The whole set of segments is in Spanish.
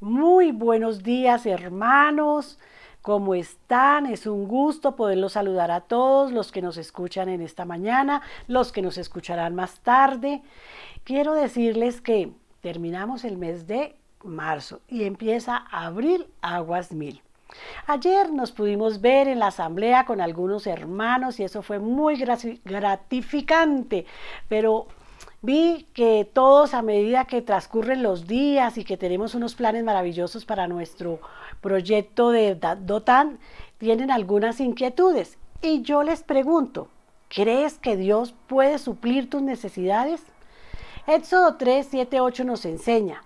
Muy buenos días, hermanos. ¿Cómo están? Es un gusto poderlos saludar a todos los que nos escuchan en esta mañana, los que nos escucharán más tarde. Quiero decirles que terminamos el mes de marzo y empieza abril aguas mil. Ayer nos pudimos ver en la asamblea con algunos hermanos y eso fue muy gratificante, pero vi que todos a medida que transcurren los días y que tenemos unos planes maravillosos para nuestro proyecto de DOTAN, tienen algunas inquietudes. Y yo les pregunto, ¿crees que Dios puede suplir tus necesidades? Éxodo 3, 7, 8 nos enseña.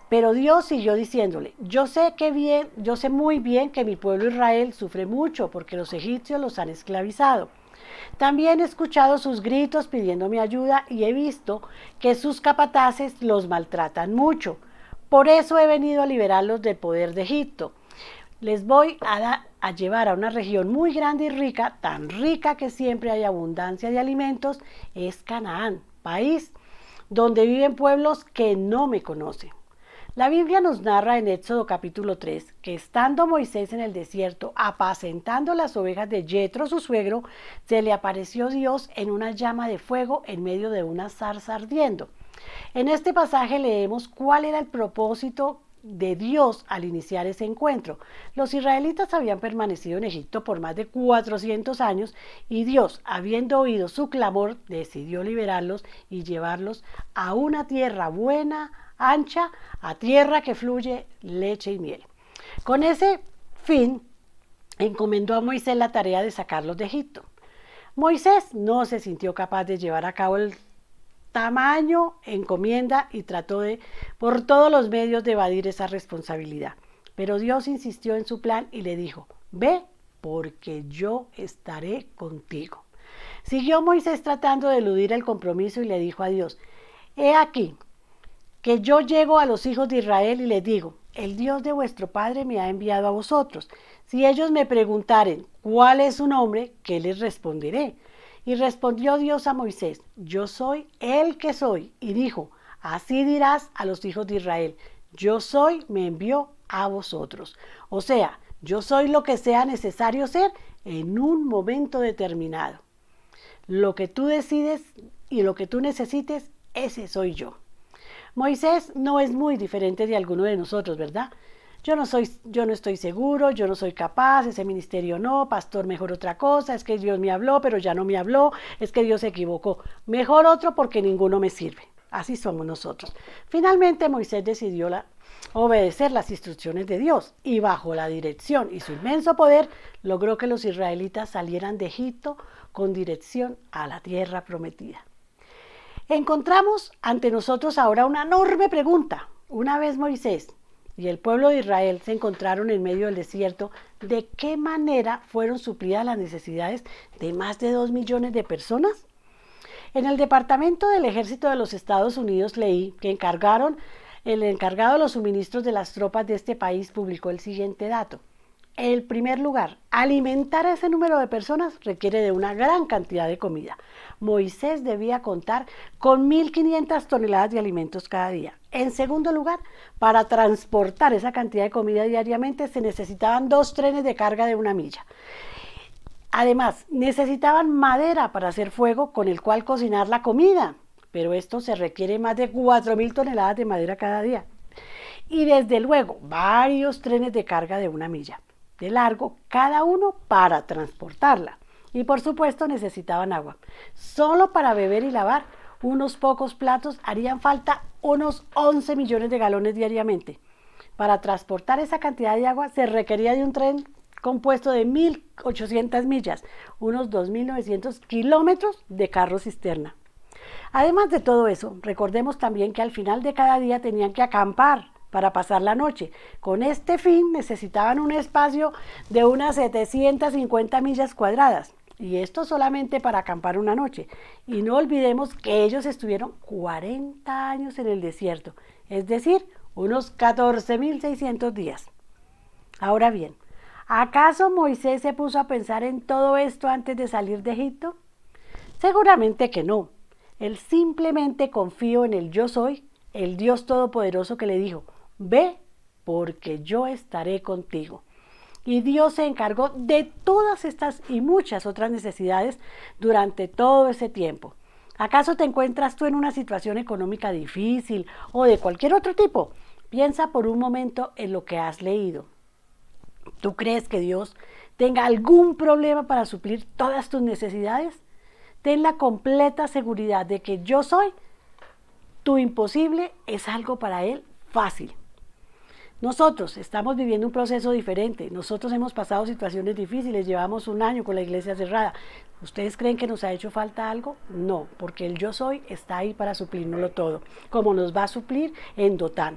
Pero Dios siguió diciéndole, yo sé muy bien que mi pueblo Israel sufre mucho porque los egipcios los han esclavizado. También he escuchado sus gritos pidiéndome ayuda y he visto que sus capataces los maltratan mucho. Por eso he venido a liberarlos del poder de Egipto. Les voy a llevar a una región muy grande y rica, tan rica que siempre hay abundancia de alimentos, es Canaán, país donde viven pueblos que no me conocen. La Biblia nos narra en Éxodo capítulo 3 que estando Moisés en el desierto apacentando las ovejas de Yetro, su suegro, se le apareció Dios en una llama de fuego en medio de una zarza ardiendo. En este pasaje leemos cuál era el propósito de Dios al iniciar ese encuentro. Los israelitas habían permanecido en Egipto por más de 400 años y Dios, habiendo oído su clamor, decidió liberarlos y llevarlos a una tierra buena, ancha, a tierra que fluye leche y miel. Con ese fin, encomendó a Moisés la tarea de sacarlos de Egipto. Moisés no se sintió capaz de llevar a cabo el tamaño encomienda y trató por todos los medios de evadir esa responsabilidad. Pero Dios insistió en su plan y le dijo, ve porque yo estaré contigo. Siguió Moisés tratando de eludir el compromiso y le dijo a Dios, he aquí que yo llego a los hijos de Israel y les digo, el Dios de vuestro Padre me ha enviado a vosotros. Si ellos me preguntaren cuál es su nombre, ¿qué les responderé? Y respondió Dios a Moisés, yo soy el que soy. Y dijo, así dirás a los hijos de Israel, yo soy, me envió a vosotros. O sea, yo soy lo que sea necesario ser en un momento determinado. Lo que tú decides y lo que tú necesites, ese soy yo. Moisés no es muy diferente de alguno de nosotros, ¿verdad? Yo no estoy seguro, yo no soy capaz, ese ministerio no, pastor, mejor otra cosa, es que Dios me habló, pero ya no me habló, es que Dios se equivocó. Mejor otro porque ninguno me sirve. Así somos nosotros. Finalmente Moisés decidió obedecer las instrucciones de Dios y bajo la dirección y su inmenso poder logró que los israelitas salieran de Egipto con dirección a la tierra prometida. Encontramos ante nosotros ahora una enorme pregunta. Una vez Moisés y el pueblo de Israel se encontraron en medio del desierto, ¿de qué manera fueron suplidas las necesidades de más de 2 millones de personas? En el Departamento del Ejército de los Estados Unidos leí que el encargado de los suministros de las tropas de este país publicó el siguiente dato. En primer lugar, alimentar a ese número de personas requiere de una gran cantidad de comida. Moisés debía contar con 1.500 toneladas de alimentos cada día. En segundo lugar, para transportar esa cantidad de comida diariamente se necesitaban 2 trenes de carga de 1 milla. Además, necesitaban madera para hacer fuego con el cual cocinar la comida, pero esto se requiere más de 4.000 toneladas de madera cada día. Y desde luego, varios trenes de carga de 1 milla de largo, cada uno para transportarla. Y por supuesto necesitaban agua. Solo para beber y lavar unos pocos platos harían falta unos 11 millones de galones diariamente. Para transportar esa cantidad de agua se requería de un tren compuesto de 1.800 millas, unos 2.900 kilómetros de carro cisterna. Además de todo eso, recordemos también que al final de cada día tenían que acampar para pasar la noche. Con este fin necesitaban un espacio de unas 750 millas cuadradas. Y esto solamente para acampar una noche. Y no olvidemos que ellos estuvieron 40 años en el desierto, es decir, unos 14.600 días. Ahora bien, ¿acaso Moisés se puso a pensar en todo esto antes de salir de Egipto? Seguramente que no. Él simplemente confió en el yo soy, el Dios Todopoderoso que le dijo, ve porque yo estaré contigo. Y Dios se encargó de todas estas y muchas otras necesidades durante todo ese tiempo. ¿Acaso te encuentras tú en una situación económica difícil o de cualquier otro tipo? Piensa por un momento en lo que has leído. ¿Tú crees que Dios tenga algún problema para suplir todas tus necesidades? Ten la completa seguridad de que yo soy tu imposible es algo para Él fácil. Nosotros estamos viviendo un proceso diferente. Nosotros hemos pasado situaciones difíciles. Llevamos un año con la iglesia cerrada. ¿Ustedes creen que nos ha hecho falta algo? No, porque el yo soy está ahí para suplírnoslo todo, como nos va a suplir en Dotán.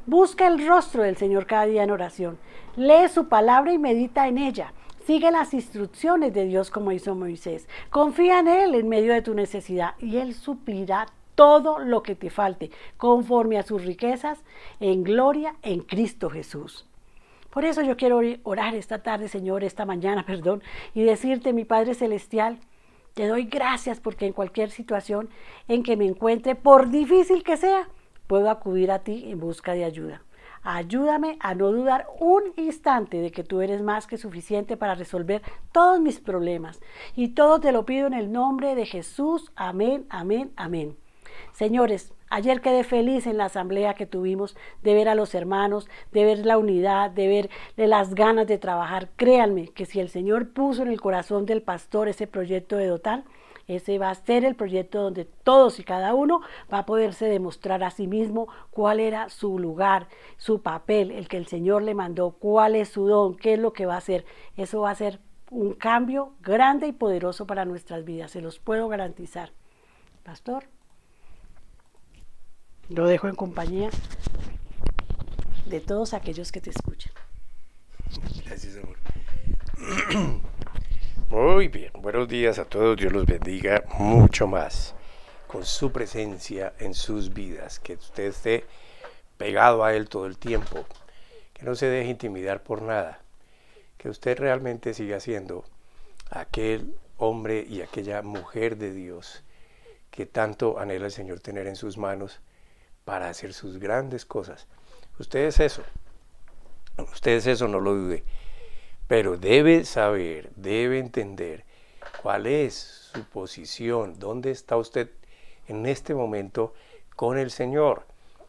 Busca el rostro del Señor cada día en oración. Lee su palabra y medita en ella. Sigue las instrucciones de Dios como hizo Moisés. Confía en Él en medio de tu necesidad y Él suplirá todo lo que te falte, conforme a sus riquezas en gloria en Cristo Jesús. Por eso yo quiero orar esta tarde, Señor, esta mañana, perdón, y decirte, mi Padre Celestial, te doy gracias porque en cualquier situación en que me encuentre, por difícil que sea, puedo acudir a ti en busca de ayuda. Ayúdame a no dudar un instante de que tú eres más que suficiente para resolver todos mis problemas. Y todo te lo pido en el nombre de Jesús. Amén, amén, amén. Señores, ayer quedé feliz en la asamblea que tuvimos de ver a los hermanos, de ver la unidad, de ver las ganas de trabajar. Créanme que si el Señor puso en el corazón del pastor ese proyecto de Dotán, ese va a ser el proyecto donde todos y cada uno va a poderse demostrar a sí mismo cuál era su lugar, su papel, el que el Señor le mandó, cuál es su don, qué es lo que va a hacer. Eso va a ser un cambio grande y poderoso para nuestras vidas, se los puedo garantizar. Pastor. Lo dejo en compañía de todos aquellos que te escuchan. Gracias, amor. Muy bien, buenos días a todos, Dios los bendiga mucho más con su presencia en sus vidas, que usted esté pegado a Él todo el tiempo, que no se deje intimidar por nada, que usted realmente siga siendo aquel hombre y aquella mujer de Dios que tanto anhela el Señor tener en sus manos para hacer sus grandes cosas. Usted es eso, no lo dude, pero debe saber, debe entender cuál es su posición, dónde está usted en este momento con el Señor,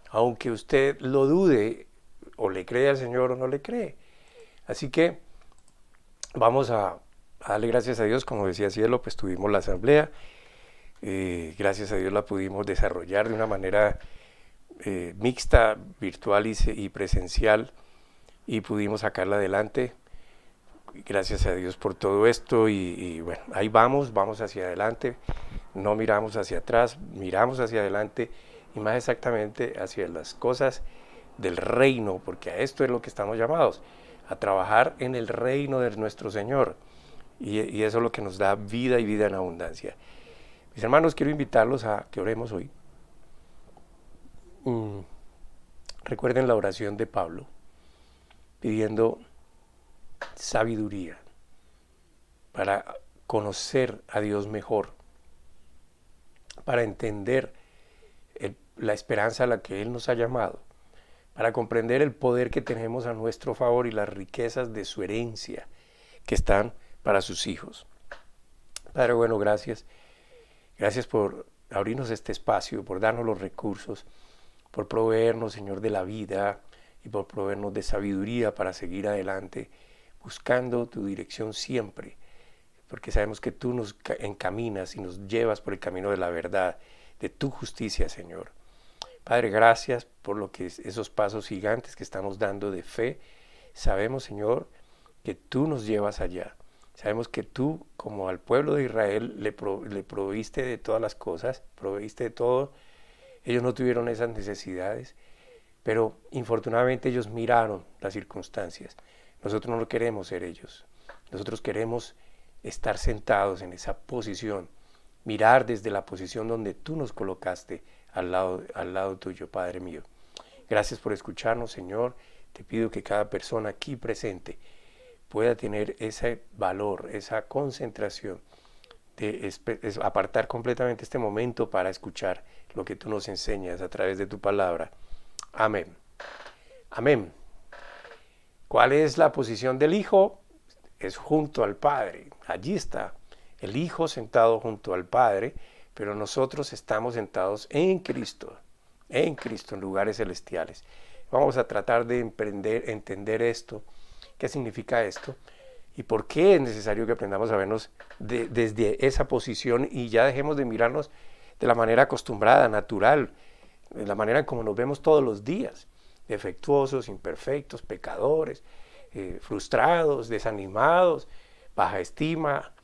aunque usted lo dude o le cree al Señor o no le cree. Así que vamos a darle gracias a Dios, como decía Cielo, pues tuvimos la asamblea, gracias a Dios la pudimos desarrollar de una manera mixta, virtual y presencial, y pudimos sacarla adelante. Gracias a Dios por todo esto y bueno, ahí vamos hacia adelante, no miramos hacia atrás, miramos hacia adelante y más exactamente hacia las cosas del reino, porque a esto es lo que estamos llamados, a trabajar en el reino de nuestro Señor y eso es lo que nos da vida y vida en abundancia. Mis hermanos, quiero invitarlos a que oremos hoy. Recuerden la oración de Pablo, pidiendo sabiduría para conocer a Dios mejor, para entender la esperanza a la que Él nos ha llamado, para comprender el poder que tenemos a nuestro favor y las riquezas de su herencia que están para sus hijos. Padre bueno, gracias por abrirnos este espacio, por darnos los recursos, por proveernos, Señor, de la vida y por proveernos de sabiduría para seguir adelante, buscando tu dirección siempre, porque sabemos que tú nos encaminas y nos llevas por el camino de la verdad, de tu justicia, Señor. Padre, gracias por esos pasos gigantes que estamos dando de fe. Sabemos, Señor, que tú nos llevas allá. Sabemos que tú, como al pueblo de Israel, le proveíste de todas las cosas, proveíste de todo. Ellos no tuvieron esas necesidades, pero infortunadamente ellos miraron las circunstancias. Nosotros no queremos ser ellos. Nosotros queremos estar sentados en esa posición, mirar desde la posición donde tú nos colocaste al lado tuyo, Padre mío. Gracias por escucharnos, Señor. Te pido que cada persona aquí presente pueda tener ese valor, esa concentración de apartar completamente este momento para escuchar lo que tú nos enseñas a través de tu palabra. Amén. Amén. ¿Cuál es la posición del Hijo? Es junto al Padre. Allí está el Hijo sentado junto al Padre, pero nosotros estamos sentados en Cristo, en lugares celestiales. Vamos a tratar de entender esto, qué significa esto y por qué es necesario que aprendamos a vernos desde esa posición y ya dejemos de mirarnos de la manera acostumbrada, natural, de la manera como nos vemos todos los días, defectuosos, imperfectos, pecadores, frustrados, desanimados, baja estima,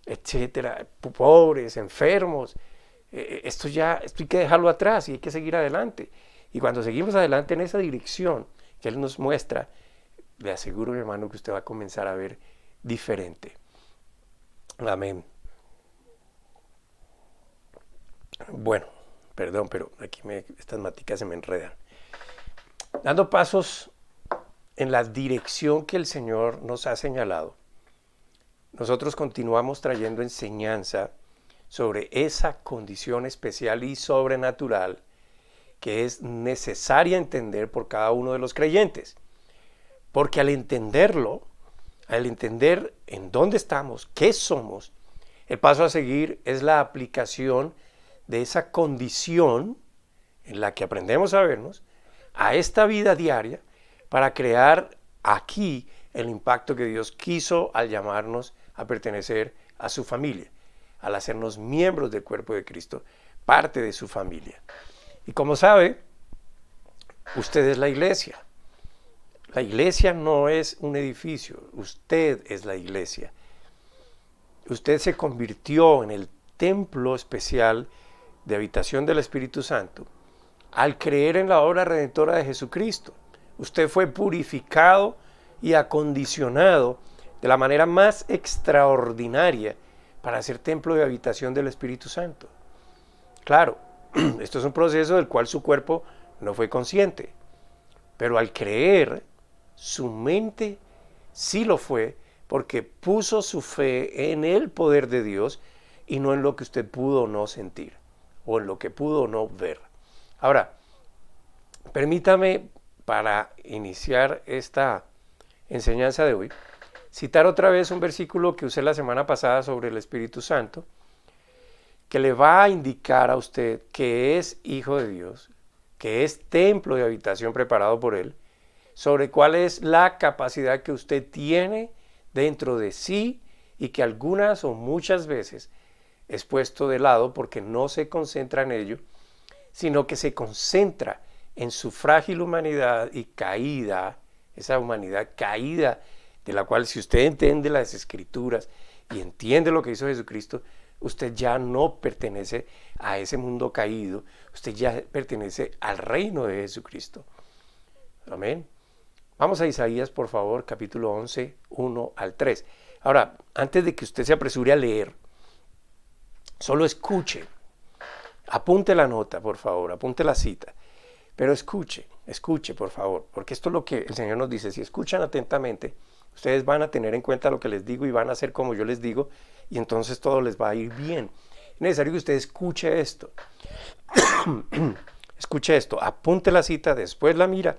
etcétera, pobres, enfermos. Esto hay que dejarlo atrás y hay que seguir adelante. Y cuando seguimos adelante en esa dirección que Él nos muestra, le aseguro, mi hermano, que usted va a comenzar a ver diferente. Amén. Bueno, perdón, pero aquí estas maticas se me enredan. Dando pasos en la dirección que el Señor nos ha señalado, nosotros continuamos trayendo enseñanza sobre esa condición especial y sobrenatural que es necesaria entender por cada uno de los creyentes. Porque al entenderlo, al entender en dónde estamos, qué somos, el paso a seguir es la aplicación de esa condición en la que aprendemos a vernos a esta vida diaria para crear aquí el impacto que Dios quiso al llamarnos a pertenecer a su familia, al hacernos miembros del cuerpo de Cristo, parte de su familia. Y como sabe, usted es la iglesia. La iglesia no es un edificio, usted es la iglesia. Usted se convirtió en el templo especial de habitación del Espíritu Santo al creer en la obra redentora de Jesucristo. Usted fue purificado y acondicionado de la manera más extraordinaria para ser templo de habitación del Espíritu Santo. Claro, esto es un proceso del cual su cuerpo no fue consciente, pero al creer, su mente sí lo fue, porque puso su fe en el poder de Dios y no en lo que usted pudo o no sentir, o en lo que pudo o no ver. Ahora, permítame, para iniciar esta enseñanza de hoy, citar otra vez un versículo que usé la semana pasada sobre el Espíritu Santo, que le va a indicar a usted que es hijo de Dios, que es templo de habitación preparado por Él, sobre cuál es la capacidad que usted tiene dentro de sí y que algunas o muchas veces es puesto de lado porque no se concentra en ello, sino que se concentra en su frágil humanidad y caída, esa humanidad caída de la cual, si usted entiende las Escrituras y entiende lo que hizo Jesucristo, usted ya no pertenece a ese mundo caído, usted ya pertenece al reino de Jesucristo. Amén. Vamos a Isaías, por favor, capítulo 11, 1 al 3. Ahora, antes de que usted se apresure a leer, solo escuche, apunte la nota, por favor, apunte la cita, pero escuche, por favor, porque esto es lo que el Señor nos dice. Si escuchan atentamente, ustedes van a tener en cuenta lo que les digo y van a hacer como yo les digo, y entonces todo les va a ir bien. Es necesario que usted escuche esto. Escuche esto, apunte la cita, después la mira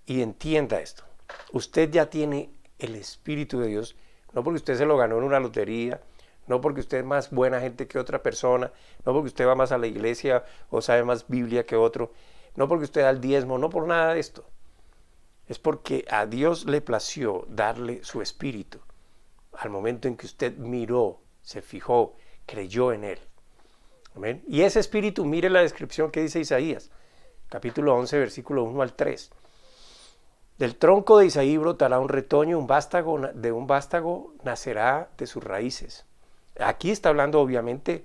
y entienda esto. Usted ya tiene el Espíritu de Dios, no porque usted se lo ganó en una lotería, no porque usted es más buena gente que otra persona, no porque usted va más a la iglesia o sabe más Biblia que otro, no porque usted da el diezmo, no por nada de esto. Es porque a Dios le plació darle su Espíritu al momento en que usted miró, se fijó, creyó en Él. ¿Amén? Y ese Espíritu, mire la descripción que dice Isaías, capítulo 11, versículo 1 al 3. Del tronco de Isaí brotará un retoño, de un vástago nacerá de sus raíces. Aquí está hablando obviamente,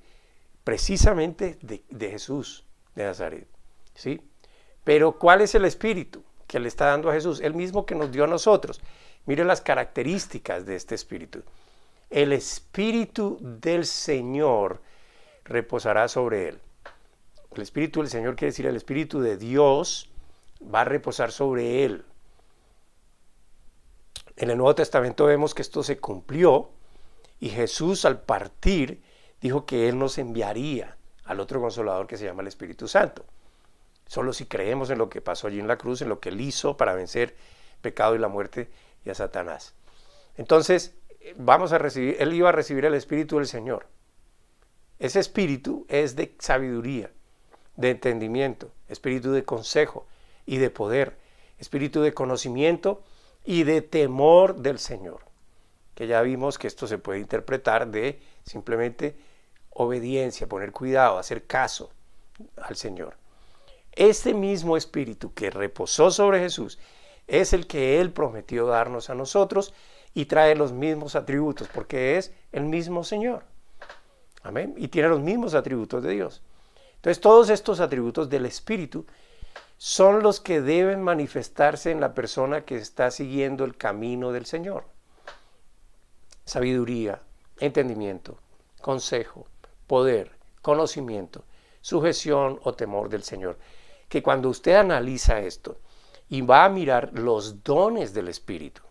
precisamente de Jesús de Nazaret, ¿sí? Pero ¿cuál es el Espíritu que le está dando a Jesús? El mismo que nos dio a nosotros. Mire las características de este Espíritu. El Espíritu del Señor reposará sobre él. El Espíritu del Señor quiere decir el Espíritu de Dios va a reposar sobre él. En el Nuevo Testamento vemos que esto se cumplió y Jesús al partir dijo que Él nos enviaría al otro Consolador que se llama el Espíritu Santo. Solo si creemos en lo que pasó allí en la cruz, en lo que Él hizo para vencer pecado y la muerte y a Satanás. Entonces, él iba a recibir el Espíritu del Señor. Ese Espíritu es de sabiduría, de entendimiento, espíritu de consejo y de poder, espíritu de conocimiento y de temor del Señor. Que ya vimos que esto se puede interpretar de simplemente obediencia, poner cuidado, hacer caso al Señor. Este mismo espíritu que reposó sobre Jesús es el que Él prometió darnos a nosotros y trae los mismos atributos, porque es el mismo Señor. Amén. Y tiene los mismos atributos de Dios. Entonces, todos estos atributos del Espíritu son los que deben manifestarse en la persona que está siguiendo el camino del Señor. Sabiduría, entendimiento, consejo, poder, conocimiento, sujeción o temor del Señor. Que cuando usted analiza esto y va a mirar los dones del Espíritu,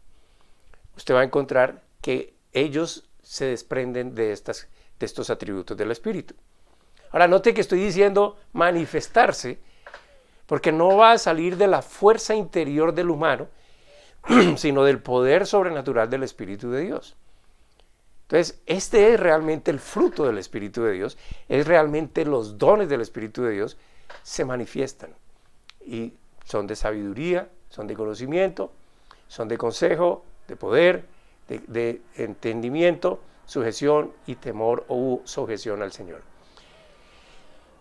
usted va a encontrar que ellos se desprenden de estos atributos del Espíritu. Ahora, note que estoy diciendo manifestarse, porque no va a salir de la fuerza interior del humano, sino del poder sobrenatural del Espíritu de Dios. Entonces, este es realmente el fruto del Espíritu de Dios, es realmente los dones del Espíritu de Dios se manifiestan. Y son de sabiduría, son de conocimiento, son de consejo, de poder, de entendimiento, sujeción y temor o sujeción al Señor.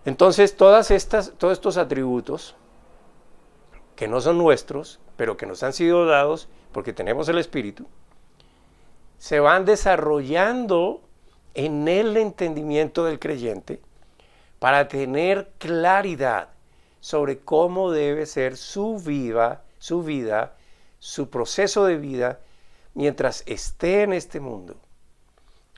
Entonces, todos estos atributos que no son nuestros, pero que nos han sido dados porque tenemos el Espíritu, se van desarrollando en el entendimiento del creyente para tener claridad sobre cómo debe ser su vida, su proceso de vida mientras esté en este mundo.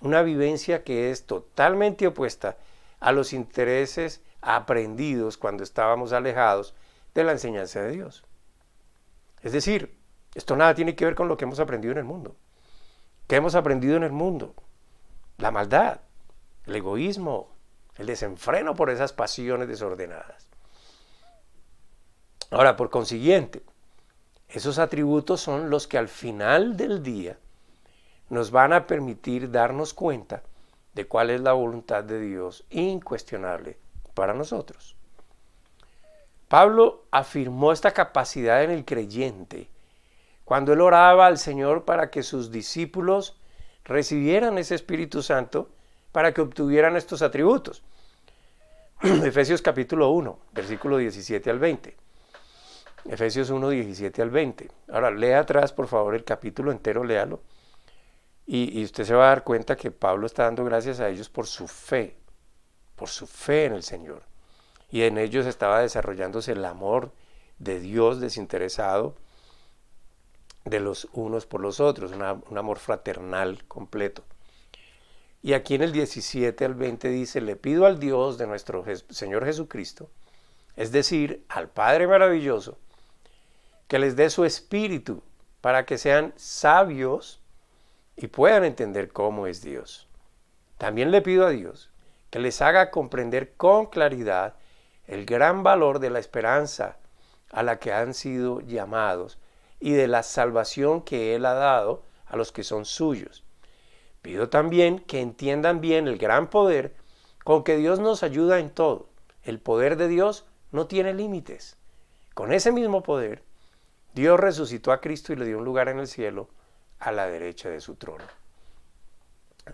Una vivencia que es totalmente opuesta a los intereses aprendidos cuando estábamos alejados de la enseñanza de Dios. Es decir, esto nada tiene que ver con lo que hemos aprendido en el mundo. ¿Qué hemos aprendido en el mundo? La maldad, el egoísmo, el desenfreno por esas pasiones desordenadas. Ahora, por consiguiente, esos atributos son los que al final del día nos van a permitir darnos cuenta de cuál es la voluntad de Dios incuestionable para nosotros. Pablo afirmó esta capacidad en el creyente cuando él oraba al Señor para que sus discípulos recibieran ese Espíritu Santo para que obtuvieran estos atributos. Efesios capítulo 1, versículo 17 al 20. Efesios 1, 17 al 20. Ahora, lea atrás, por favor, el capítulo entero, léalo. Y usted se va a dar cuenta que Pablo está dando gracias a ellos por su fe en el Señor. Y en ellos estaba desarrollándose el amor de Dios desinteresado de los unos por los otros, un amor fraternal completo. Y aquí en el 17 al 20 dice, le pido al Dios de nuestro Señor Jesucristo, es decir, al Padre maravilloso, que les dé su espíritu para que sean sabios y puedan entender cómo es Dios. También le pido a Dios que les haga comprender con claridad el gran valor de la esperanza a la que han sido llamados y de la salvación que Él ha dado a los que son suyos. Pido también que entiendan bien el gran poder con que Dios nos ayuda en todo. El poder de Dios no tiene límites. Con ese mismo poder, Dios resucitó a Cristo y le dio un lugar en el cielo a la derecha de su trono.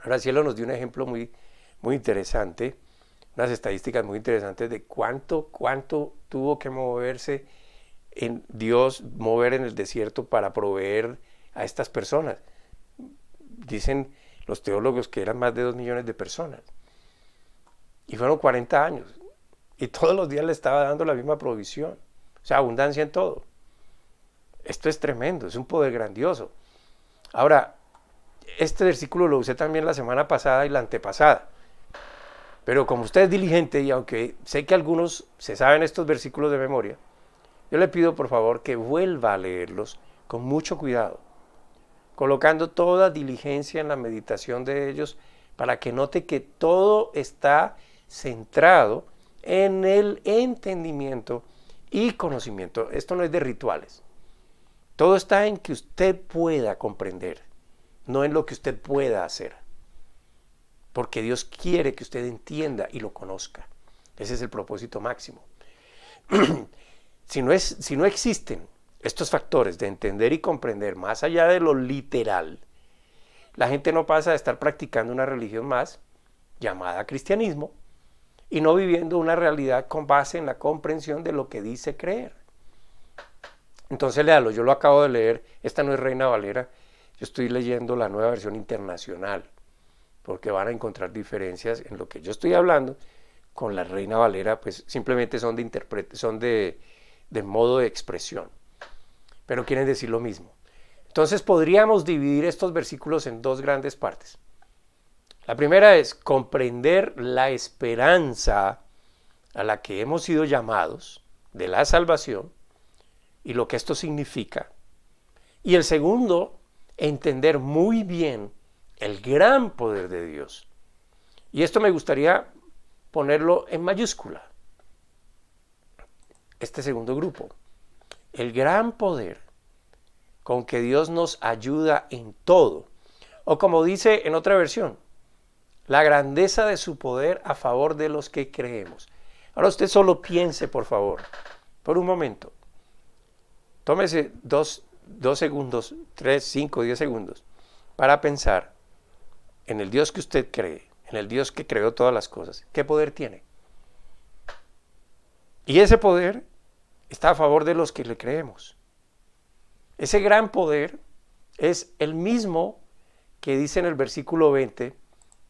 Ahora el cielo nos dio un ejemplo muy interesante, unas estadísticas muy interesantes de cuánto tuvo que moverse en Dios, mover en el desierto para proveer a estas personas. Dicen los teólogos que eran más de 2 millones de personas. Y fueron 40 años. Y todos los días le estaba dando la misma provisión. O sea, abundancia en todo. Esto es tremendo, es un poder grandioso. Ahora, este versículo lo usé también la semana pasada y la antepasada. Pero como usted es diligente y aunque sé que algunos se saben estos versículos de memoria, yo le pido por favor que vuelva a leerlos con mucho cuidado, colocando toda diligencia en la meditación de ellos para que note que todo está centrado en el entendimiento y conocimiento. Esto no es de rituales. Todo está en que usted pueda comprender, no en lo que usted pueda hacer. Porque Dios quiere que usted entienda y lo conozca. Ese es el propósito máximo. Si no existen estos factores de entender y comprender más allá de lo literal, la gente no pasa de estar practicando una religión más llamada cristianismo y no viviendo una realidad con base en la comprensión de lo que dice creer. Entonces léalo, yo lo acabo de leer, esta no es Reina Valera, yo estoy leyendo la nueva versión internacional, porque van a encontrar diferencias en lo que yo estoy hablando con la Reina Valera, pues simplemente son de modo de expresión, pero quieren decir lo mismo. Entonces podríamos dividir estos versículos en dos grandes partes. La primera es comprender la esperanza a la que hemos sido llamados de la salvación y lo que esto significa. Y el segundo, entender muy bien el gran poder de Dios. Y esto me gustaría ponerlo en mayúscula. Este segundo grupo. El gran poder con que Dios nos ayuda en todo. O como dice en otra versión, la grandeza de su poder a favor de los que creemos. Ahora usted solo piense, por favor, por un momento. Tómese dos segundos, 3, 5, 10 segundos para pensar en el Dios que usted cree, en el Dios que creó todas las cosas. ¿Qué poder tiene? Y ese poder está a favor de los que le creemos. Ese gran poder es el mismo que dice en el versículo 20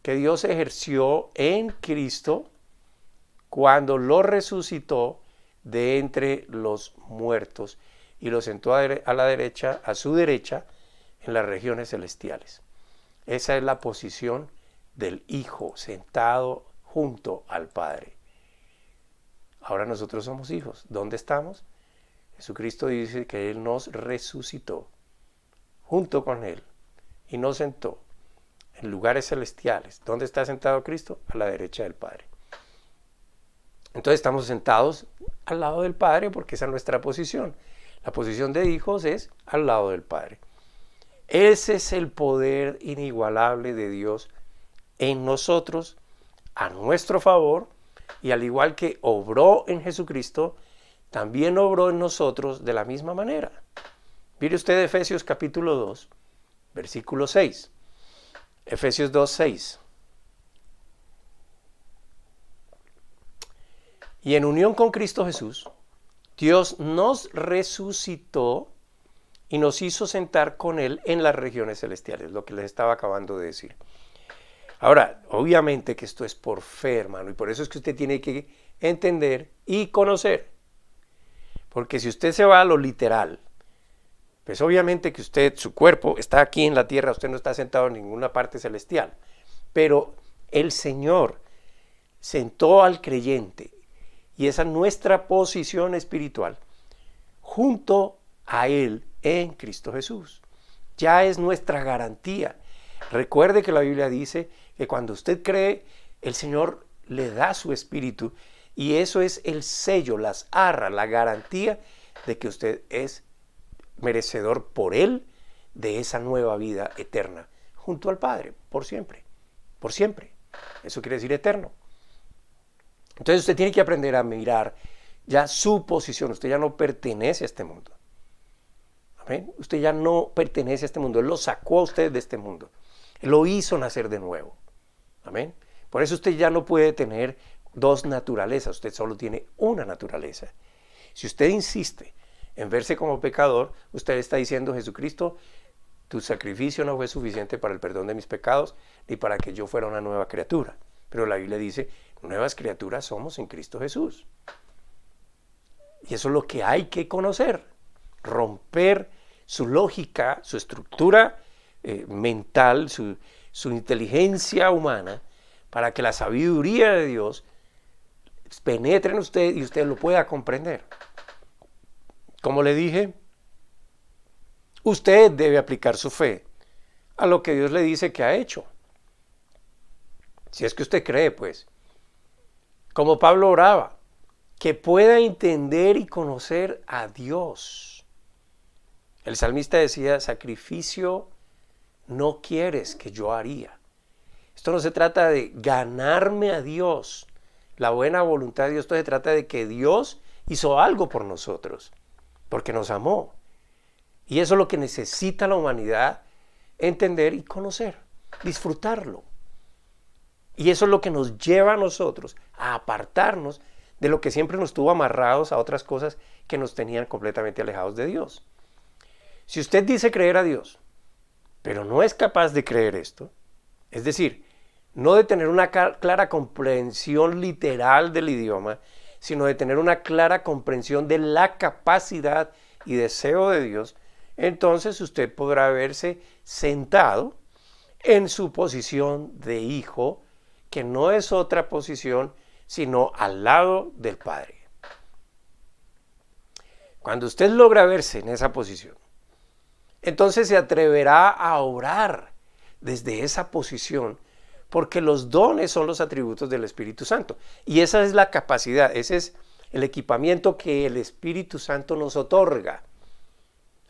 que Dios ejerció en Cristo cuando lo resucitó de entre los muertos y lo sentó a la derecha, a su derecha, en las regiones celestiales. Esa es la posición del Hijo sentado junto al Padre. Ahora nosotros somos hijos. ¿Dónde estamos? Jesucristo dice que Él nos resucitó junto con Él y nos sentó en lugares celestiales. ¿Dónde está sentado Cristo? A la derecha del Padre. Entonces estamos sentados al lado del Padre porque esa es nuestra posición. La posición de hijos es al lado del Padre. Ese es el poder inigualable de Dios en nosotros, a nuestro favor, y al igual que obró en Jesucristo, también obró en nosotros de la misma manera. Mire usted Efesios capítulo 2, versículo 6. Efesios 2, 6. Y en unión con Cristo Jesús, Dios nos resucitó y nos hizo sentar con Él en las regiones celestiales, lo que les estaba acabando de decir. Ahora, obviamente que esto es por fe, hermano, y por eso es que usted tiene que entender y conocer. Porque si usted se va a lo literal, pues obviamente que usted, su cuerpo está aquí en la tierra, usted no está sentado en ninguna parte celestial. Pero el Señor sentó al creyente, y esa es nuestra posición espiritual, junto a Él en Cristo Jesús. Ya es nuestra garantía. Recuerde que la Biblia dice que cuando usted cree, el Señor le da su espíritu, y eso es el sello, las arras, la garantía de que usted es merecedor por Él de esa nueva vida eterna, junto al Padre, por siempre, por siempre. Eso quiere decir eterno. Entonces usted tiene que aprender a mirar ya su posición. Usted ya no pertenece a este mundo. ¿Amén? Usted ya no pertenece a este mundo. Él lo sacó a usted de este mundo. Él lo hizo nacer de nuevo. Amén. Por eso usted ya no puede tener dos naturalezas. Usted solo tiene una naturaleza. Si usted insiste en verse como pecador, usted está diciendo: Jesucristo, tu sacrificio no fue suficiente para el perdón de mis pecados, ni para que yo fuera una nueva criatura. Pero la Biblia dice: nuevas criaturas somos en Cristo Jesús. Y eso es lo que hay que conocer. Romper su lógica, su estructura mental, su inteligencia humana, para que la sabiduría de Dios penetre en usted y usted lo pueda comprender. Como le dije, usted debe aplicar su fe a lo que Dios le dice que ha hecho. Si es que usted cree, pues. Como Pablo oraba, que pueda entender y conocer a Dios. El salmista decía, sacrificio no quieres que yo haría. Esto no se trata de ganarme a Dios, la buena voluntad de Dios. Esto se trata de que Dios hizo algo por nosotros, porque nos amó. Y eso es lo que necesita la humanidad entender y conocer, disfrutarlo. Y eso es lo que nos lleva a nosotros a apartarnos de lo que siempre nos tuvo amarrados a otras cosas que nos tenían completamente alejados de Dios. Si usted dice creer a Dios, pero no es capaz de creer esto, es decir, no de tener una clara comprensión literal del idioma, sino de tener una clara comprensión de la capacidad y deseo de Dios, entonces usted podrá verse sentado en su posición de hijo, que no es otra posición, sino al lado del Padre. Cuando usted logra verse en esa posición, entonces se atreverá a orar desde esa posición, porque los dones son los atributos del Espíritu Santo. Y esa es la capacidad, ese es el equipamiento que el Espíritu Santo nos otorga.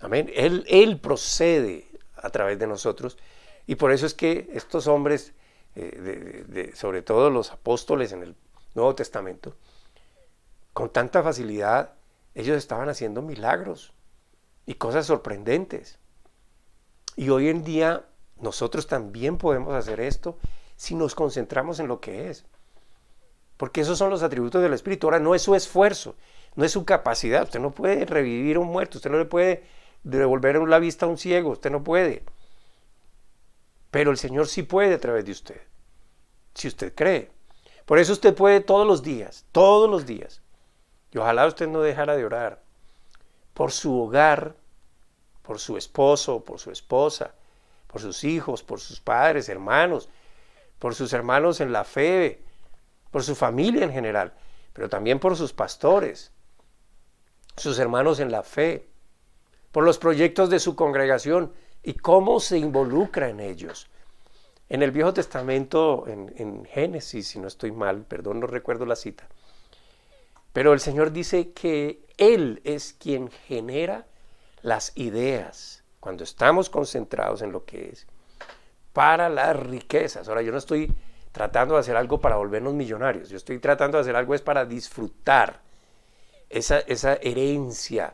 Amén. Él procede a través de nosotros, y por eso es que estos hombres, sobre todo los apóstoles en el Nuevo Testamento, con tanta facilidad, ellos estaban haciendo milagros y cosas sorprendentes. Y hoy en día nosotros también podemos hacer esto si nos concentramos en lo que es. Porque esos son los atributos del Espíritu. Ahora, no es su esfuerzo, no es su capacidad. Usted no puede revivir a un muerto, usted no le puede devolver la vista a un ciego, usted no puede. Pero el Señor sí puede a través de usted, si usted cree. Por eso usted puede todos los días. Y ojalá usted no dejara de orar por su hogar, por su esposo, por su esposa, por sus hijos, por sus padres, hermanos, por sus hermanos en la fe, por su familia en general, pero también por sus pastores, sus hermanos en la fe, por los proyectos de su congregación y cómo se involucra en ellos. En el Viejo Testamento, en Génesis, si no estoy mal, perdón, no recuerdo la cita, pero el Señor dice que Él es quien genera las ideas, cuando estamos concentrados en lo que es, para las riquezas. Ahora, yo no estoy tratando de hacer algo para volvernos millonarios, yo estoy tratando de hacer algo es para disfrutar esa herencia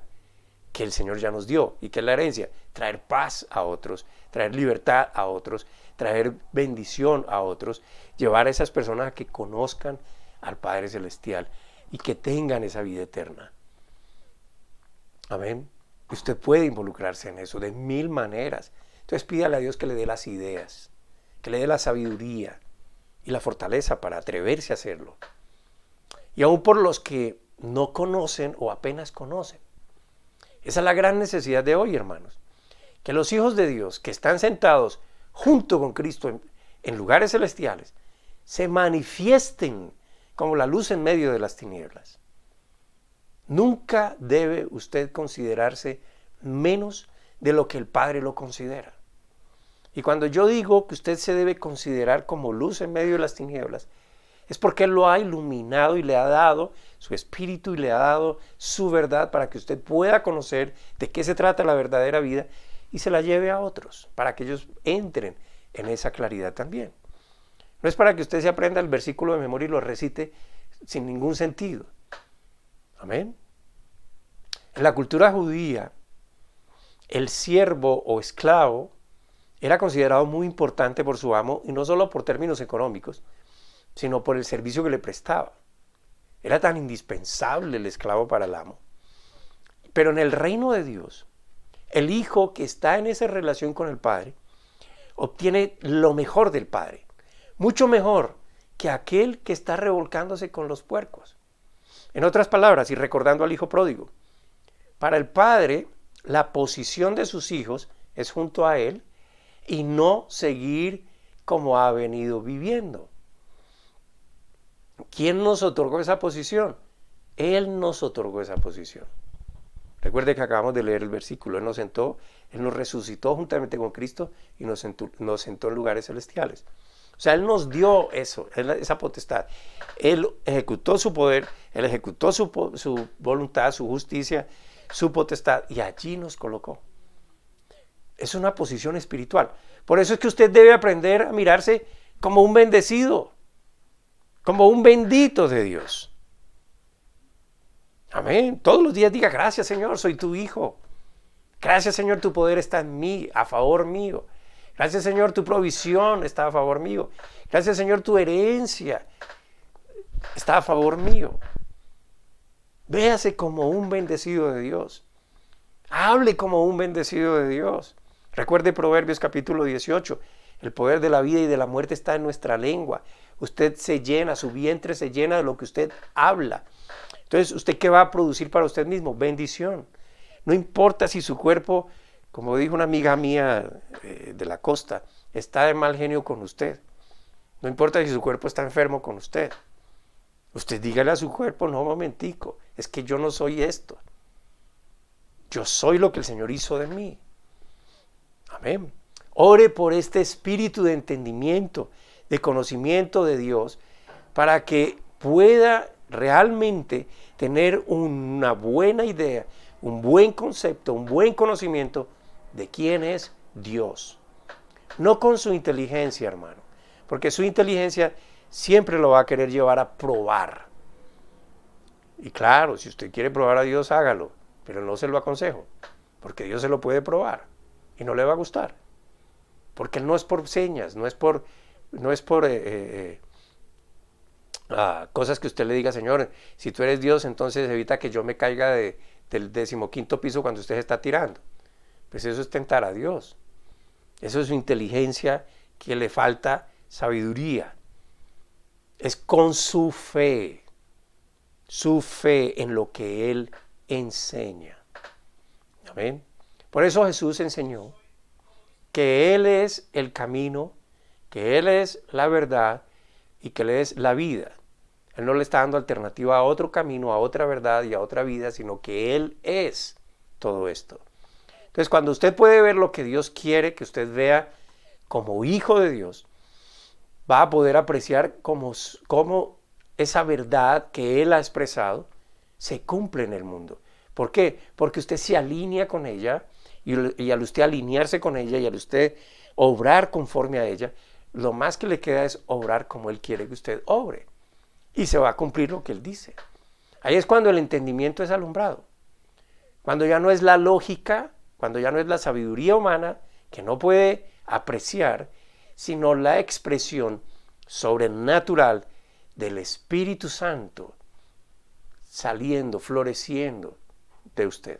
que el Señor ya nos dio. ¿Y qué es la herencia? Traer paz a otros, traer libertad a otros, traer bendición a otros, llevar a esas personas a que conozcan al Padre Celestial y que tengan esa vida eterna. Amén. Usted puede involucrarse en eso de mil maneras. Entonces pídale a Dios que le dé las ideas, que le dé la sabiduría y la fortaleza para atreverse a hacerlo. Y aún por los que no conocen o apenas conocen. Esa es la gran necesidad de hoy, hermanos. Que los hijos de Dios que están sentados junto con Cristo en lugares celestiales se manifiesten como la luz en medio de las tinieblas. Nunca debe usted considerarse menos de lo que el Padre lo considera. Y cuando yo digo que usted se debe considerar como luz en medio de las tinieblas, es porque Él lo ha iluminado y le ha dado su espíritu y le ha dado su verdad para que usted pueda conocer de qué se trata la verdadera vida y se la lleve a otros, para que ellos entren en esa claridad también. No es para que usted se aprenda el versículo de memoria y lo recite sin ningún sentido. Amén. En la cultura judía, el siervo o esclavo era considerado muy importante por su amo, y no solo por términos económicos, sino por el servicio que le prestaba. Era tan indispensable el esclavo para el amo. Pero en el reino de Dios, el hijo que está en esa relación con el Padre obtiene lo mejor del Padre, mucho mejor que aquel que está revolcándose con los puercos. En otras palabras, y recordando al hijo pródigo, para el Padre la posición de sus hijos es junto a Él y no seguir como ha venido viviendo. ¿Quién nos otorgó esa posición? Él nos otorgó esa posición. Recuerde que acabamos de leer el versículo. Él nos resucitó juntamente con Cristo y nos sentó en lugares celestiales. O sea, Él nos dio esa potestad. Él ejecutó su poder, Él ejecutó su voluntad, su justicia, su potestad, y allí nos colocó. Es una posición espiritual. Por eso es que usted debe aprender a mirarse como un bendecido, como un bendito de Dios. Amén. Todos los días diga, gracias Señor, soy tu hijo. Gracias Señor, tu poder está en mí, a favor mío. Gracias Señor, tu provisión está a favor mío. Gracias Señor, tu herencia está a favor mío. Véase como un bendecido de Dios. Hable como un bendecido de Dios. Recuerde Proverbios capítulo 18. El poder de la vida y de la muerte está en nuestra lengua. Usted se llena, su vientre se llena de lo que usted habla. Entonces, ¿usted qué va a producir para usted mismo? Bendición. No importa si su cuerpo, como dijo una amiga mía de la costa, está de mal genio con usted. No importa si su cuerpo está enfermo con usted. Usted dígale a su cuerpo, no, momentico, es que yo no soy esto. Yo soy lo que el Señor hizo de mí. Amén. Ore por este espíritu de entendimiento, de conocimiento de Dios, para que pueda realmente tener una buena idea, un buen concepto, un buen conocimiento de quién es Dios. No con su inteligencia, hermano, porque su inteligencia siempre lo va a querer llevar a probar. Y claro, si usted quiere probar a Dios, hágalo, pero no se lo aconsejo, porque Dios se lo puede probar y no le va a gustar. Porque no es por señas, no es por cosas que usted le diga, Señor, si tú eres Dios, entonces evita que yo me caiga del 15º piso cuando usted se está tirando. Pues eso es tentar a Dios. Eso es su inteligencia que le falta sabiduría. Es con su fe en lo que Él enseña. Amén. Por eso Jesús enseñó que Él es el camino, que Él es la verdad y que Él es la vida. Él no le está dando alternativa a otro camino, a otra verdad y a otra vida, sino que Él es todo esto. Entonces, cuando usted puede ver lo que Dios quiere que usted vea como hijo de Dios, va a poder apreciar cómo esa verdad que Él ha expresado se cumple en el mundo. ¿Por qué? Porque usted se alinea con ella y al usted alinearse con ella y al usted obrar conforme a ella, lo más que le queda es obrar como Él quiere que usted obre. Y se va a cumplir lo que Él dice. Ahí es cuando el entendimiento es alumbrado. Cuando ya no es la lógica, cuando ya no es la sabiduría humana, que no puede apreciar, sino la expresión sobrenatural del Espíritu Santo saliendo, floreciendo de usted.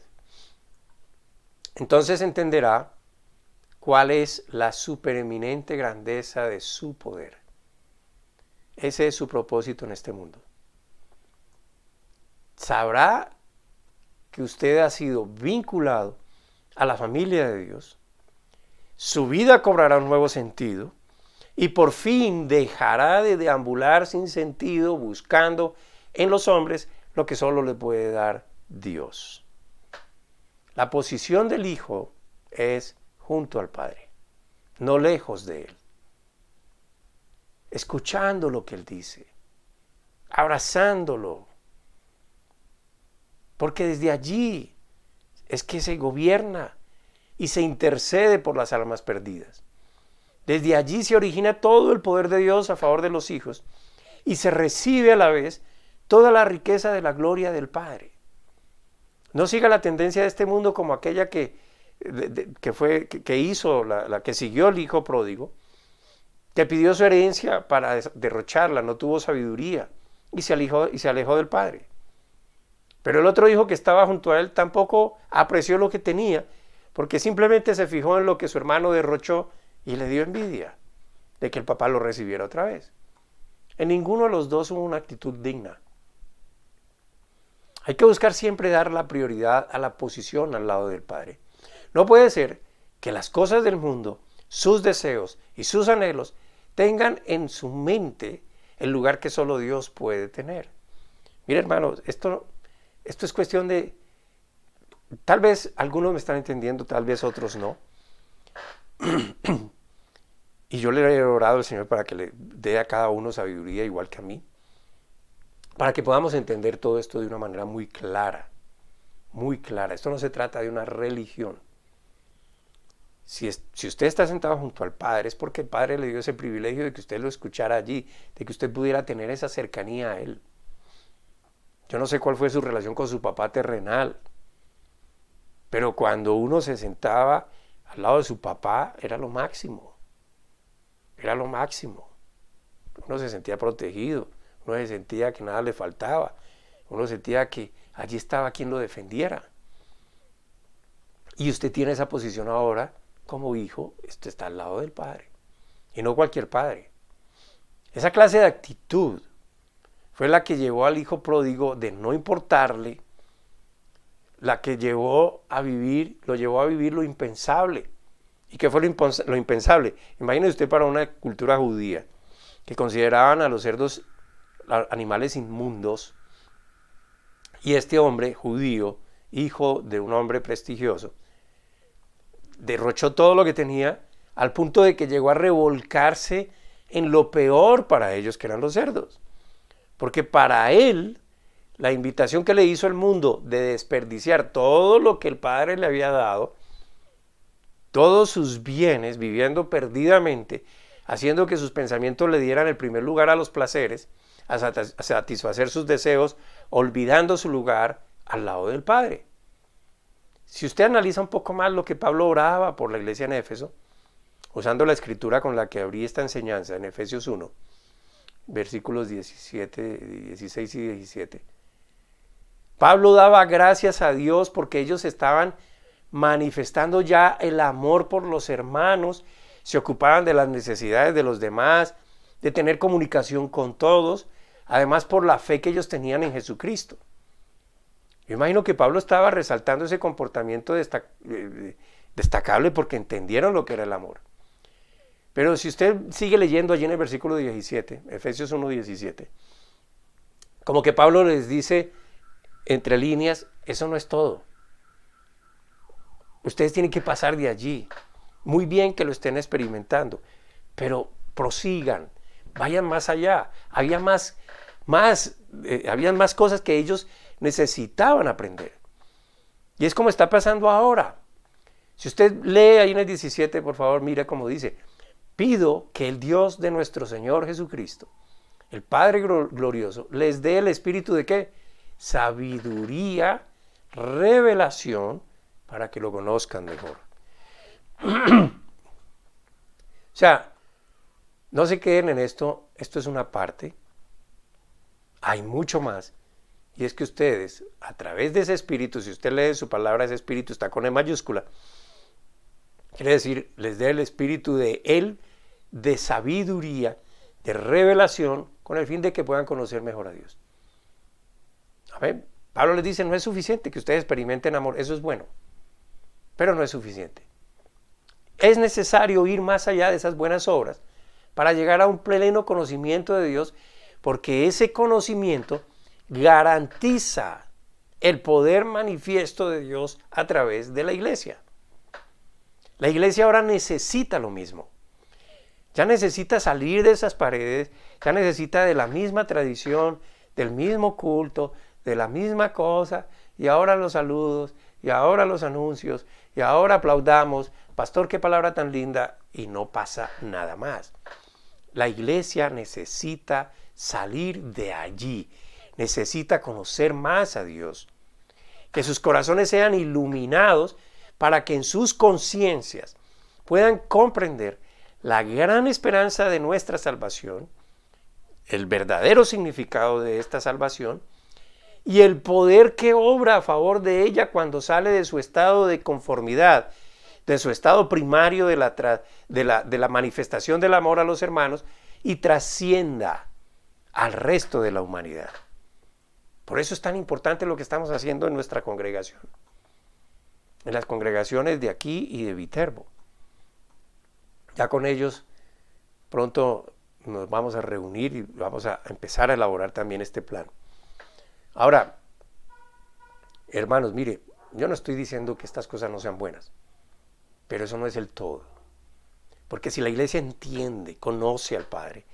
Entonces entenderá cuál es la supereminente grandeza de su poder. Ese es su propósito en este mundo. Sabrá que usted ha sido vinculado a la familia de Dios. Su vida cobrará un nuevo sentido y por fin dejará de deambular sin sentido buscando en los hombres lo que solo le puede dar Dios. La posición del Hijo es junto al Padre, no lejos de Él. Escuchando lo que Él dice, abrazándolo, porque desde allí es que se gobierna y se intercede por las almas perdidas. Desde allí se origina todo el poder de Dios a favor de los hijos y se recibe a la vez toda la riqueza de la gloria del Padre. No siga la tendencia de este mundo como aquella que hizo, la que siguió el hijo pródigo, que pidió su herencia para derrocharla, no tuvo sabiduría y se alejó del Padre. Pero el otro hijo que estaba junto a él tampoco apreció lo que tenía, porque simplemente se fijó en lo que su hermano derrochó y le dio envidia de que el papá lo recibiera otra vez. En ninguno de los dos hubo una actitud digna. Hay que buscar siempre dar la prioridad a la posición al lado del Padre. No puede ser que las cosas del mundo, sus deseos y sus anhelos tengan en su mente el lugar que solo Dios puede tener. Mire, hermanos, esto es cuestión de... Tal vez algunos me están entendiendo, tal vez otros no. Y yo le he orado al Señor para que le dé a cada uno sabiduría igual que a mí, para que podamos entender todo esto de una manera muy clara, muy clara. Esto no se trata de una religión, Si usted está sentado junto al Padre, es porque el Padre le dio ese privilegio de que usted lo escuchara allí, de que usted pudiera tener esa cercanía a Él. Yo no sé cuál fue su relación con su papá terrenal, pero cuando uno se sentaba al lado de su papá, era lo máximo. Era lo máximo. Uno se sentía protegido, uno se sentía que nada le faltaba, uno sentía que allí estaba quien lo defendiera. Y usted tiene esa posición ahora como hijo, usted está al lado del Padre, y no cualquier padre. Esa clase de actitud fue la que llevó al hijo pródigo de no importarle, la que lo llevó a vivir lo impensable. ¿Y qué fue lo impensable? Imagínese usted para una cultura judía, que consideraban a los cerdos animales inmundos, y este hombre judío, hijo de un hombre prestigioso, derrochó todo lo que tenía al punto de que llegó a revolcarse en lo peor para ellos, que eran los cerdos. Porque para él, la invitación que le hizo el mundo de desperdiciar todo lo que el Padre le había dado, todos sus bienes, viviendo perdidamente, haciendo que sus pensamientos le dieran el primer lugar a los placeres, a satisfacer sus deseos, olvidando su lugar al lado del Padre. Si usted analiza un poco más lo que Pablo oraba por la iglesia en Éfeso, usando la escritura con la que abrí esta enseñanza en Efesios 1, versículos 16 y 17, Pablo daba gracias a Dios porque ellos estaban manifestando ya el amor por los hermanos, se ocupaban de las necesidades de los demás, de tener comunicación con todos, además por la fe que ellos tenían en Jesucristo. Yo imagino que Pablo estaba resaltando ese comportamiento destacable porque entendieron lo que era el amor. Pero si usted sigue leyendo allí en el versículo 17, Efesios 1:17, como que Pablo les dice entre líneas, eso no es todo. Ustedes tienen que pasar de allí. Muy bien que lo estén experimentando, pero prosigan, vayan más allá. Habían más cosas que ellos necesitaban aprender. Y es como está pasando ahora. Si usted lee ahí en el 17, por favor, mire cómo dice: pido que el Dios de nuestro Señor Jesucristo, el Padre glorioso, les dé el espíritu de ¿qué? Sabiduría, revelación, para que lo conozcan mejor. O sea, no se queden en esto es una parte, hay mucho más, y es que ustedes, a través de ese espíritu, si usted lee su palabra, ese espíritu está con E mayúscula, quiere decir, les dé el espíritu de Él, de sabiduría, de revelación, con el fin de que puedan conocer mejor a Dios. A ver, Pablo les dice, no es suficiente que ustedes experimenten amor, eso es bueno, pero no es suficiente. Es necesario ir más allá de esas buenas obras para llegar a un pleno conocimiento de Dios, porque ese conocimiento garantiza el poder manifiesto de Dios a través de la iglesia. La iglesia ahora necesita lo mismo. Ya necesita salir de esas paredes, ya necesita de la misma tradición, del mismo culto, de la misma cosa, y ahora los saludos, y ahora los anuncios, y ahora aplaudamos, pastor, qué palabra tan linda, y no pasa nada más. La iglesia necesita salir de allí, necesita conocer más a Dios, que sus corazones sean iluminados para que en sus conciencias puedan comprender la gran esperanza de nuestra salvación, el verdadero significado de esta salvación y el poder que obra a favor de ella cuando sale de su estado de conformidad, de su estado primario de la manifestación del amor a los hermanos y trascienda al resto de la humanidad. Por eso es tan importante lo que estamos haciendo en nuestra congregación, en las congregaciones de aquí y de Viterbo. Ya con ellos pronto nos vamos a reunir y vamos a empezar a elaborar también este plan. Ahora, hermanos, mire, yo no estoy diciendo que estas cosas no sean buenas, pero eso no es el todo. Porque si la iglesia entiende, conoce al Padre,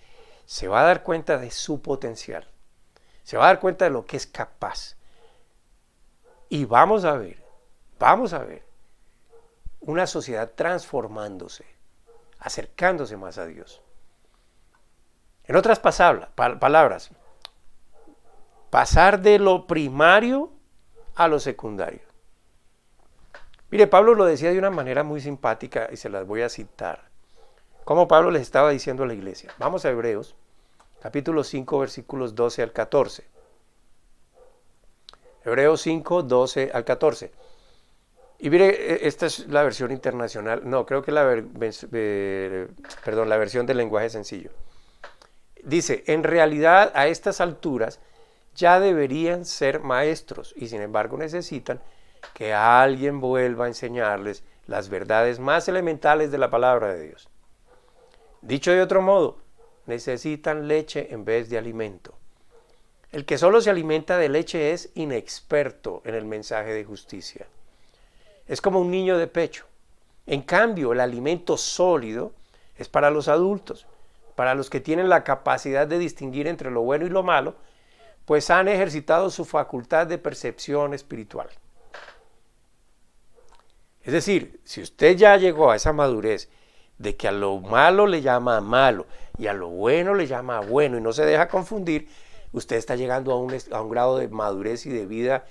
se va a dar cuenta de su potencial, se va a dar cuenta de lo que es capaz. Y vamos a ver una sociedad transformándose, acercándose más a Dios. En otras palabras, pasar de lo primario a lo secundario. Mire, Pablo lo decía de una manera muy simpática y se las voy a citar. Como Pablo les estaba diciendo a la iglesia. Vamos a Hebreos, capítulo 5, versículos 12 al 14. Hebreos 5, 12 al 14. Y mire, esta es la versión internacional. No, creo que la versión del lenguaje sencillo. Dice, en realidad a estas alturas ya deberían ser maestros y sin embargo necesitan que alguien vuelva a enseñarles las verdades más elementales de la palabra de Dios. Dicho de otro modo, necesitan leche en vez de alimento. El que solo se alimenta de leche es inexperto en el mensaje de justicia. Es como un niño de pecho. En cambio, el alimento sólido es para los adultos, para los que tienen la capacidad de distinguir entre lo bueno y lo malo, pues han ejercitado su facultad de percepción espiritual. Es decir, si usted ya llegó a esa madurez de que a lo malo le llama malo y a lo bueno le llama bueno y no se deja confundir, usted está llegando a un grado de madurez y de vida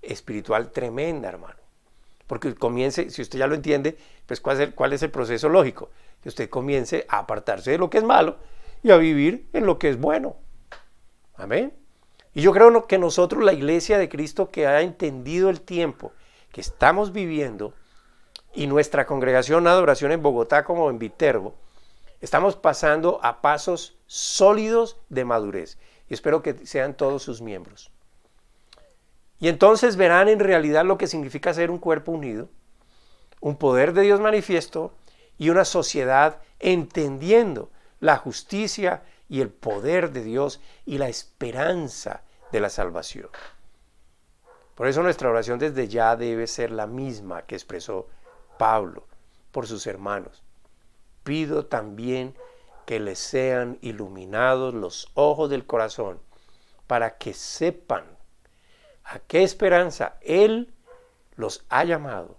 espiritual tremenda, hermano. Porque comience, si usted ya lo entiende, pues ¿cuál es el proceso lógico? Que usted comience a apartarse de lo que es malo y a vivir en lo que es bueno. Amén. Y yo creo que nosotros, la iglesia de Cristo que ha entendido el tiempo que estamos viviendo, y nuestra congregación de adoración en Bogotá como en Viterbo, estamos pasando a pasos sólidos de madurez. Y espero que sean todos sus miembros. Y entonces verán en realidad lo que significa ser un cuerpo unido, un poder de Dios manifiesto y una sociedad entendiendo la justicia y el poder de Dios y la esperanza de la salvación. Por eso nuestra oración desde ya debe ser la misma que expresó Pablo por sus hermanos. Pido también que les sean iluminados los ojos del corazón para que sepan a qué esperanza Él los ha llamado,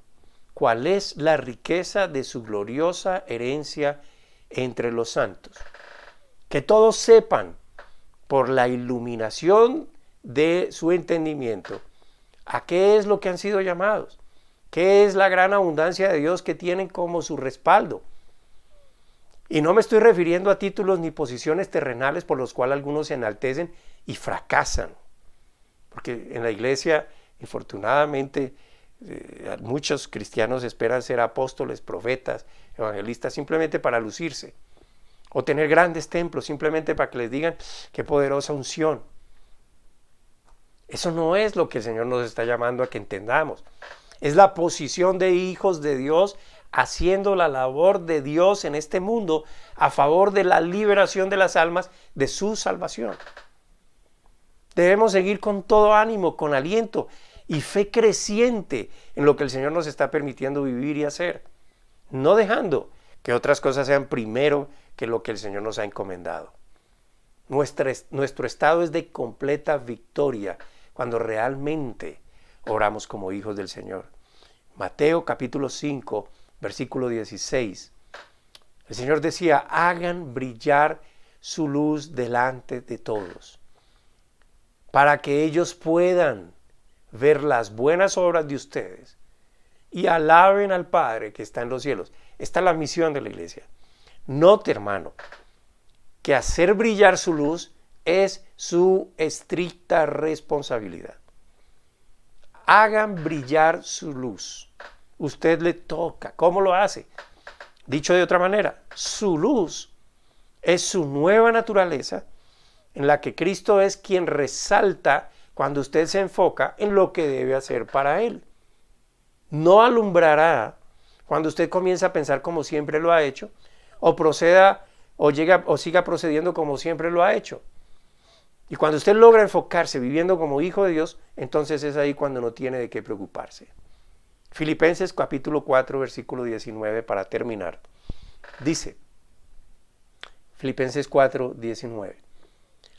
cuál es la riqueza de su gloriosa herencia entre los santos. Que todos sepan por la iluminación de su entendimiento a qué es lo que han sido llamados, qué es la gran abundancia de Dios que tienen como su respaldo. Y no me estoy refiriendo a títulos ni posiciones terrenales por los cuales algunos se enaltecen y fracasan. Porque en la iglesia, infortunadamente, muchos cristianos esperan ser apóstoles, profetas, evangelistas, simplemente para lucirse. O tener grandes templos, simplemente para que les digan qué poderosa unción. Eso no es lo que el Señor nos está llamando a que entendamos. Es la posición de hijos de Dios haciendo la labor de Dios en este mundo a favor de la liberación de las almas de su salvación. Debemos seguir con todo ánimo, con aliento y fe creciente en lo que el Señor nos está permitiendo vivir y hacer, no dejando que otras cosas sean primero que lo que el Señor nos ha encomendado. Nuestro estado es de completa victoria cuando realmente oramos como hijos del Señor. Mateo capítulo 5, versículo 16. El Señor decía, hagan brillar su luz delante de todos, para que ellos puedan ver las buenas obras de ustedes y alaben al Padre que está en los cielos. Esta es la misión de la iglesia. Note, hermano, que hacer brillar su luz es su estricta responsabilidad. Hagan brillar su luz. Usted le toca. ¿Cómo lo hace? Dicho de otra manera, su luz es su nueva naturaleza en la que Cristo es quien resalta cuando usted se enfoca en lo que debe hacer para Él. No alumbrará cuando usted comienza a pensar como siempre lo ha hecho, o proceda o siga procediendo como siempre lo ha hecho. Y cuando usted logra enfocarse viviendo como hijo de Dios, entonces es ahí cuando no tiene de qué preocuparse. Filipenses capítulo 4, versículo 19 para terminar. Dice, Filipenses 4, 19.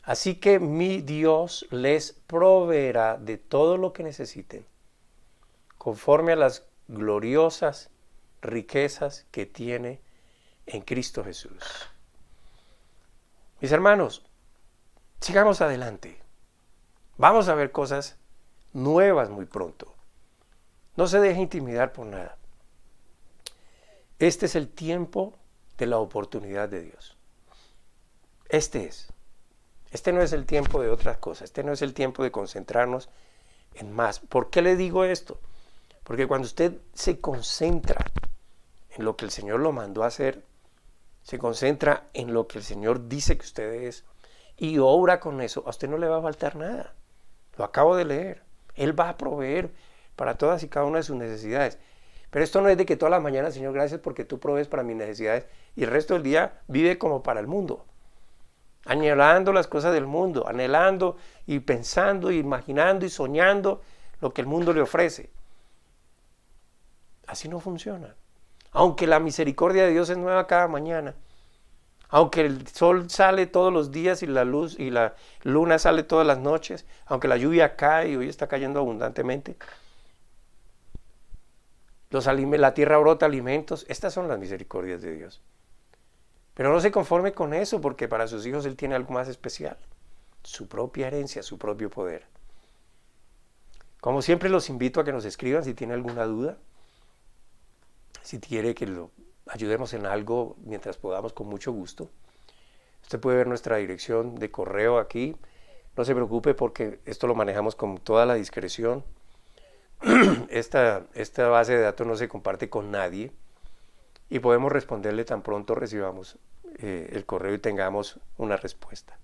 Así que mi Dios les proveerá de todo lo que necesiten, conforme a las gloriosas riquezas que tiene en Cristo Jesús. Mis hermanos, sigamos adelante. Vamos a ver cosas nuevas muy pronto. No se deje intimidar por nada. Este es el tiempo de la oportunidad de Dios. Este no es el tiempo de otras cosas. Este no es el tiempo de concentrarnos en más. ¿Por qué le digo esto? Porque cuando usted se concentra en lo que el Señor lo mandó a hacer, se concentra en lo que el Señor dice que usted es y obra con eso, a usted no le va a faltar nada. Lo acabo de leer. Él va a proveer para todas y cada una de sus necesidades. Pero esto no es de que todas las mañanas, Señor, gracias porque tú provees para mis necesidades y el resto del día vive como para el mundo. Anhelando las cosas del mundo, anhelando y pensando, y imaginando y soñando lo que el mundo le ofrece. Así no funciona. Aunque la misericordia de Dios es nueva cada mañana, aunque el sol sale todos los días y la luz y la luna sale todas las noches, aunque la lluvia cae y hoy está cayendo abundantemente, la tierra brota alimentos, estas son las misericordias de Dios. Pero no se conforme con eso, porque para sus hijos Él tiene algo más especial, su propia herencia, su propio poder. Como siempre los invito a que nos escriban si tienen alguna duda, si quiere que lo ayudemos en algo mientras podamos, con mucho gusto. Usted puede ver nuestra dirección de correo aquí. No se preocupe porque esto lo manejamos con toda la discreción. Esta base de datos no se comparte con nadie y podemos responderle tan pronto recibamos el correo y tengamos una respuesta.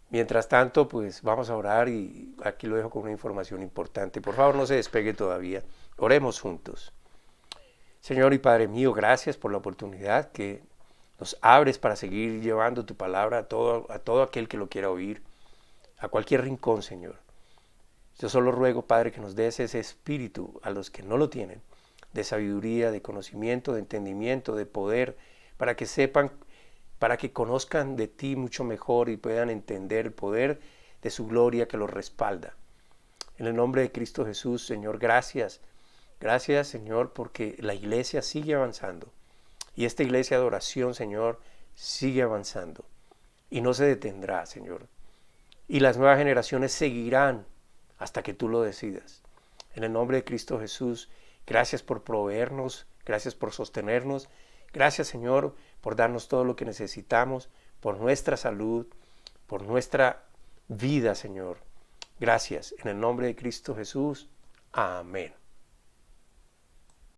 Mientras tanto, pues vamos a orar y aquí lo dejo con una información importante. Por favor, no se despegue todavía. Oremos juntos. Señor y Padre mío, gracias por la oportunidad que nos abres para seguir llevando tu palabra a todo aquel que lo quiera oír, a cualquier rincón, Señor. Yo solo ruego, Padre, que nos des ese espíritu a los que no lo tienen, de sabiduría, de conocimiento, de entendimiento, de poder, para que sepan, para que conozcan de ti mucho mejor y puedan entender el poder de su gloria que los respalda. En el nombre de Cristo Jesús, Señor, gracias. Gracias, Señor, porque la iglesia sigue avanzando. Y esta iglesia de oración, Señor, sigue avanzando. Y no se detendrá, Señor. Y las nuevas generaciones seguirán hasta que tú lo decidas. En el nombre de Cristo Jesús, gracias por proveernos, gracias por sostenernos. Gracias, Señor, por darnos todo lo que necesitamos, por nuestra salud, por nuestra vida, Señor. Gracias. En el nombre de Cristo Jesús. Amén.